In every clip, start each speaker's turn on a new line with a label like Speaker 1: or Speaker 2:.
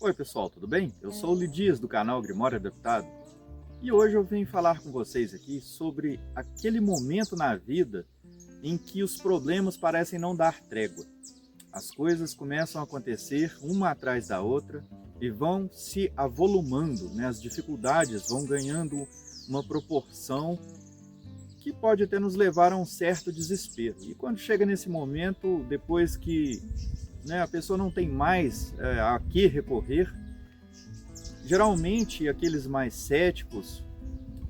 Speaker 1: Oi pessoal, tudo bem? Eu sou o Lidias do canal Grimório Adaptado e hoje eu venho falar com vocês aqui sobre aquele momento na vida em que os problemas parecem não dar trégua. As coisas começam a acontecer uma atrás da outra e vão se avolumando, né? As dificuldades vão ganhando uma proporção que pode até nos levar a um certo desespero. E quando chega nesse momento, depois que a pessoa não tem mais a que recorrer, geralmente aqueles mais céticos,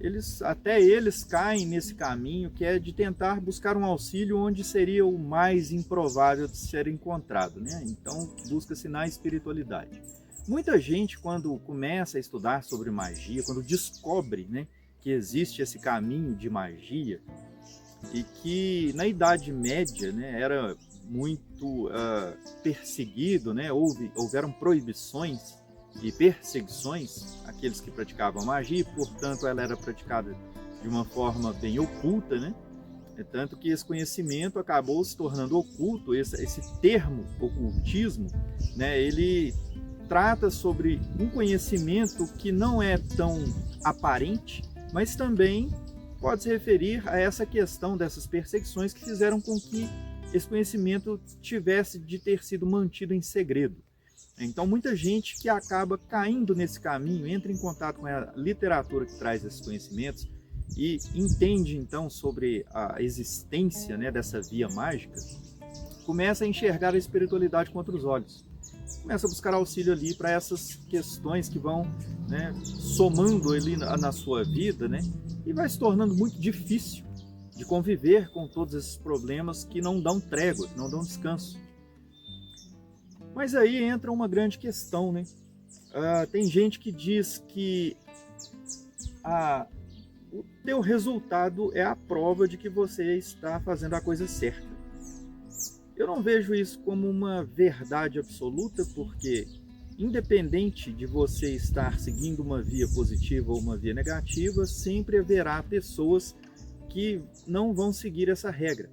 Speaker 1: eles caem nesse caminho que é de tentar buscar um auxílio onde seria o mais improvável de ser encontrado, né? Então busca-se na espiritualidade. Muita gente, quando começa a estudar sobre magia, quando descobre, né, que existe esse caminho de magia e que na Idade Média, né, era muito perseguido, né? Houveram proibições e perseguições àqueles que praticavam magia, e, portanto, ela era praticada de uma forma bem oculta, né? Tanto que esse conhecimento acabou se tornando oculto. Esse termo ocultismo, né, ele trata sobre um conhecimento que não é tão aparente, mas também pode se referir a essa questão dessas perseguições que fizeram com que esse conhecimento tivesse de ter sido mantido em segredo. Então, muita gente que acaba caindo nesse caminho, entra em contato com a literatura que traz esses conhecimentos e entende, então, sobre a existência, né, dessa via mágica, começa a enxergar a espiritualidade com outros olhos. Começa a buscar auxílio ali para essas questões que vão, né, somando ali na sua vida, né, e vai se tornando muito difícil de conviver com todos esses problemas que não dão trégua, que não dão descanso. Mas aí entra uma grande questão, né? Tem gente que diz que o teu resultado é a prova de que você está fazendo a coisa certa. Eu não vejo isso como uma verdade absoluta, porque independente de você estar seguindo uma via positiva ou uma via negativa, sempre haverá pessoas que não vão seguir essa regra,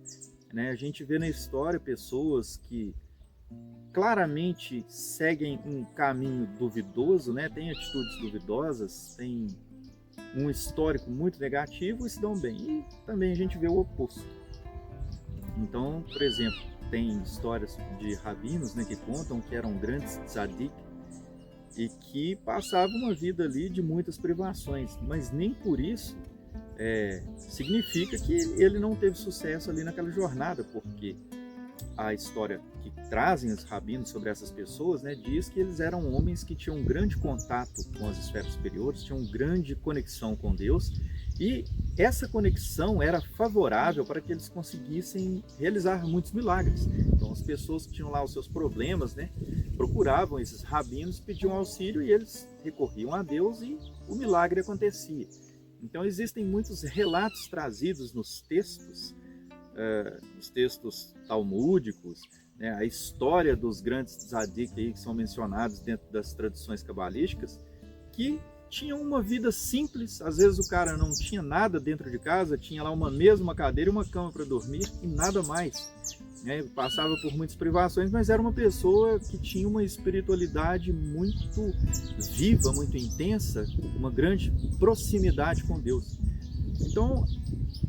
Speaker 1: né? A gente vê na história pessoas que claramente seguem um caminho duvidoso, né? Tem atitudes duvidosas, tem um histórico muito negativo e se dão bem. E também a gente vê o oposto. Então, por exemplo, tem histórias de rabinos, né, que contam que eram grandes tzadik e que passavam uma vida ali de muitas privações, mas nem por isso significa que ele não teve sucesso ali naquela jornada, porque a história que trazem os rabinos sobre essas pessoas, né, diz que eles eram homens que tinham um grande contato com as esferas superiores, tinham uma grande conexão com Deus, e essa conexão era favorável para que eles conseguissem realizar muitos milagres. Então as pessoas que tinham lá os seus problemas, né, procuravam esses rabinos, pediam auxílio e eles recorriam a Deus e o milagre acontecia. Então existem muitos relatos trazidos nos textos talmúdicos, né, a história dos grandes tzadik aí que são mencionados dentro das tradições cabalísticas, que tinham uma vida simples. Às vezes o cara não tinha nada dentro de casa, tinha lá uma mesa, uma cadeira e uma cama para dormir e nada mais, né? Passava por muitas privações, mas era uma pessoa que tinha uma espiritualidade muito viva, muito intensa, uma grande proximidade com Deus. Então,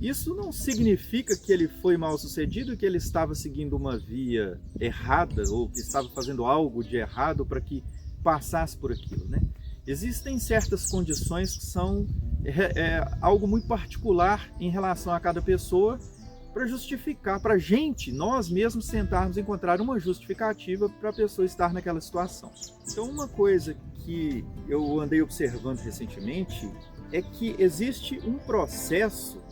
Speaker 1: isso não significa que ele foi mal sucedido, que ele estava seguindo uma via errada ou que estava fazendo algo de errado para que passasse por aquilo, né? Existem certas condições que são algo muito particular em relação a cada pessoa, para justificar, para a gente, nós mesmos tentarmos encontrar uma justificativa para a pessoa estar naquela situação. Então, uma coisa que eu andei observando recentemente é que existe um processo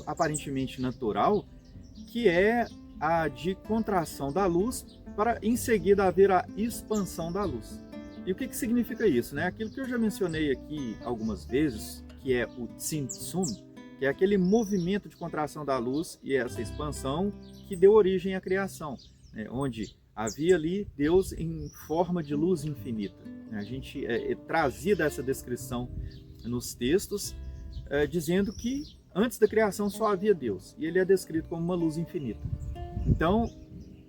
Speaker 1: aparentemente natural, que é a de contração da luz para em seguida haver a expansão da luz. E o que significa isso, né? Aquilo que eu já mencionei aqui algumas vezes, que é o Tzimtzum, que é aquele movimento de contração da luz e essa expansão que deu origem à criação, né? Onde havia ali Deus em forma de luz infinita. A gente trazia dessa descrição nos textos, dizendo que antes da criação só havia Deus, e ele é descrito como uma luz infinita. Então,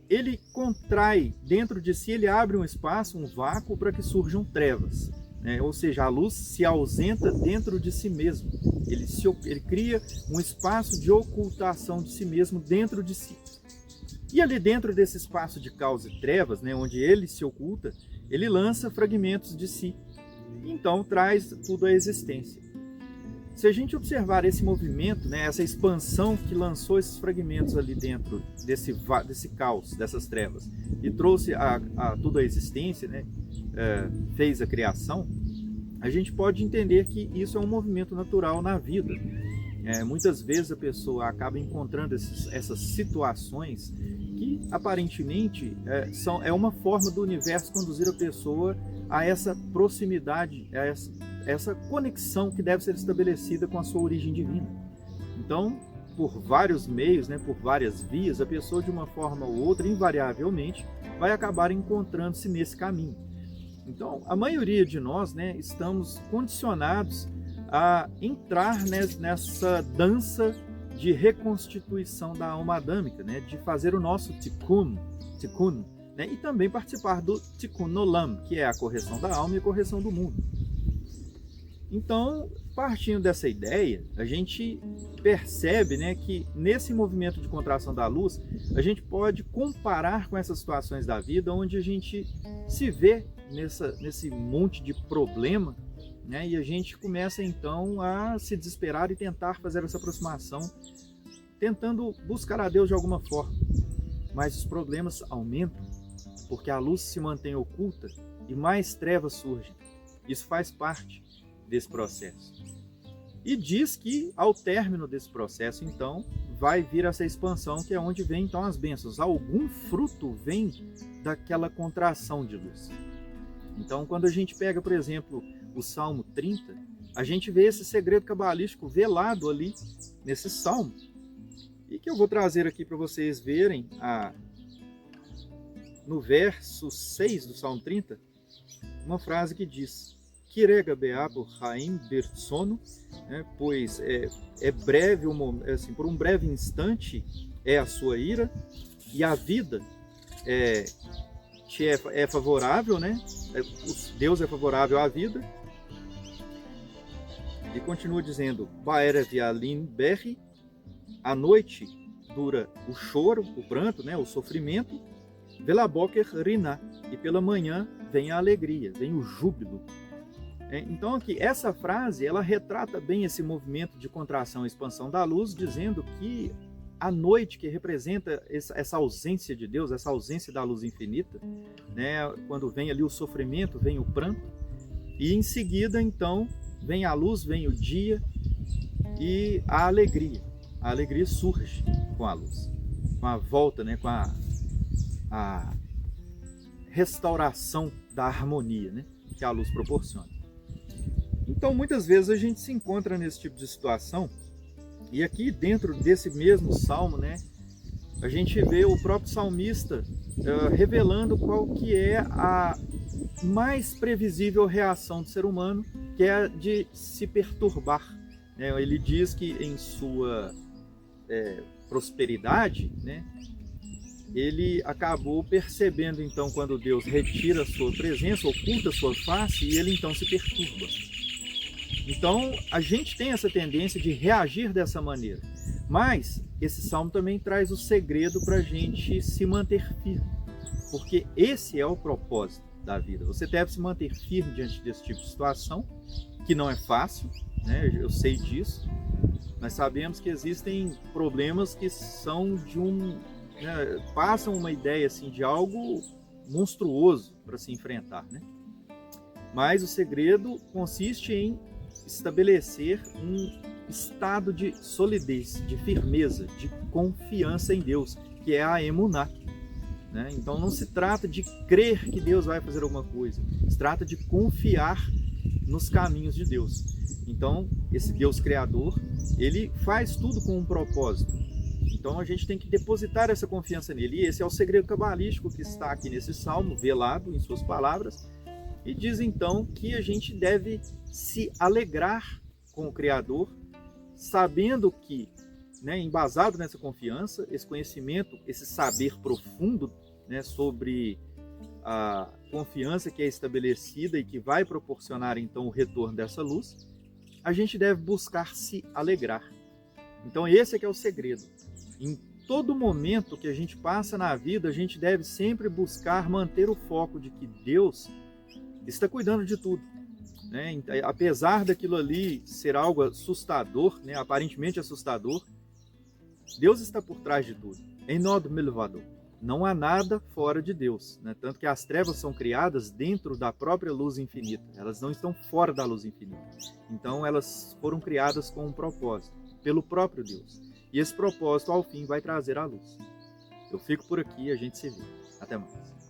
Speaker 1: ele contrai dentro de si, ele abre um espaço, um vácuo para que surjam trevas, né? Ou seja, a luz se ausenta dentro de si mesmo. Ele cria um espaço de ocultação de si mesmo dentro de si. E ali dentro desse espaço de caos e trevas, né, onde ele se oculta, ele lança fragmentos de si. Então traz tudo à existência. Se a gente observar esse movimento, né, essa expansão que lançou esses fragmentos ali dentro desse caos, dessas trevas, e trouxe tudo à existência, né, fez a criação, a gente pode entender que isso é um movimento natural na vida. Muitas vezes a pessoa acaba encontrando essas situações que aparentemente é uma forma do universo conduzir a pessoa a essa proximidade, a essa conexão que deve ser estabelecida com a sua origem divina. Então, por vários meios, né, por várias vias, a pessoa de uma forma ou outra, invariavelmente, vai acabar encontrando-se nesse caminho. Então, a maioria de nós, né, estamos condicionados a entrar nessa dança de reconstituição da alma adâmica, né, de fazer o nosso tikkun, né, e também participar do tikkun olam, que é a correção da alma e a correção do mundo. Então, partindo dessa ideia, a gente percebe, né, que nesse movimento de contração da luz, a gente pode comparar com essas situações da vida onde a gente se vê nesse monte de problema, né, e a gente começa então a se desesperar e tentar fazer essa aproximação, tentando buscar a Deus de alguma forma. Mas os problemas aumentam, porque a luz se mantém oculta e mais trevas surgem. Isso faz parte desse processo. E diz que ao término desse processo, então, vai vir essa expansão, que é onde vem então as bênçãos. Algum fruto vem daquela contração de luz. Então, quando a gente pega, por exemplo, o Salmo 30, a gente vê esse segredo cabalístico velado ali nesse salmo. E que eu vou trazer aqui para vocês verem no verso 6 do Salmo 30, uma frase que diz: Kirega beabo haim bertsono, né, pois é breve, assim, por um breve instante é a sua ira, e a vida é favorável, né? Deus é favorável à vida. E continua dizendo: Baera vialin berri, à noite dura o choro, o pranto, né, o sofrimento, velaboker rina, e pela manhã vem a alegria, vem o júbilo. Então aqui, essa frase, ela retrata bem esse movimento de contração e expansão da luz, dizendo que a noite, que representa essa ausência de Deus, essa ausência da luz infinita, né, quando vem ali o sofrimento, vem o pranto, e em seguida, então, vem a luz, vem o dia e a alegria. A alegria surge com a luz, com a volta, né, com a restauração da harmonia, né, que a luz proporciona. Então, muitas vezes a gente se encontra nesse tipo de situação, e aqui dentro desse mesmo salmo, né, a gente vê o próprio salmista revelando qual que é a mais previsível reação do ser humano, que é a de se perturbar. Ele diz que em sua prosperidade, né, ele acabou percebendo então quando Deus retira a sua presença, oculta a sua face, e ele então se perturba. Então, a gente tem essa tendência de reagir dessa maneira. Mas esse salmo também traz o segredo para a gente se manter firme. Porque esse é o propósito da vida. Você deve se manter firme diante desse tipo de situação, que não é fácil, né? Eu sei disso. Nós sabemos que existem problemas que são passam uma ideia assim, de algo monstruoso para se enfrentar, né? Mas o segredo consiste em estabelecer um estado de solidez, de firmeza, de confiança em Deus, que é a emuná, né? Então não se trata de crer que Deus vai fazer alguma coisa, se trata de confiar nos caminhos de Deus. Então esse Deus criador, ele faz tudo com um propósito. Então a gente tem que depositar essa confiança nele, e esse é o segredo cabalístico que está aqui nesse salmo, velado em suas palavras. E diz então que a gente deve se alegrar com o Criador, sabendo que né, embasado nessa confiança, esse conhecimento, esse saber profundo, né, sobre a confiança que é estabelecida e que vai proporcionar então o retorno dessa luz, a gente deve buscar se alegrar. Então esse é que é o segredo. Em todo momento que a gente passa na vida, a gente deve sempre buscar manter o foco de que Deus está cuidando de tudo, né? Apesar daquilo ali ser algo assustador, né, aparentemente assustador, Deus está por trás de tudo. Em nome do Milvador. Não há nada fora de Deus, né? Tanto que as trevas são criadas dentro da própria luz infinita. Elas não estão fora da luz infinita. Então elas foram criadas com um propósito, pelo próprio Deus. E esse propósito, ao fim, vai trazer a luz. Eu fico por aqui e a gente se vê. Até mais.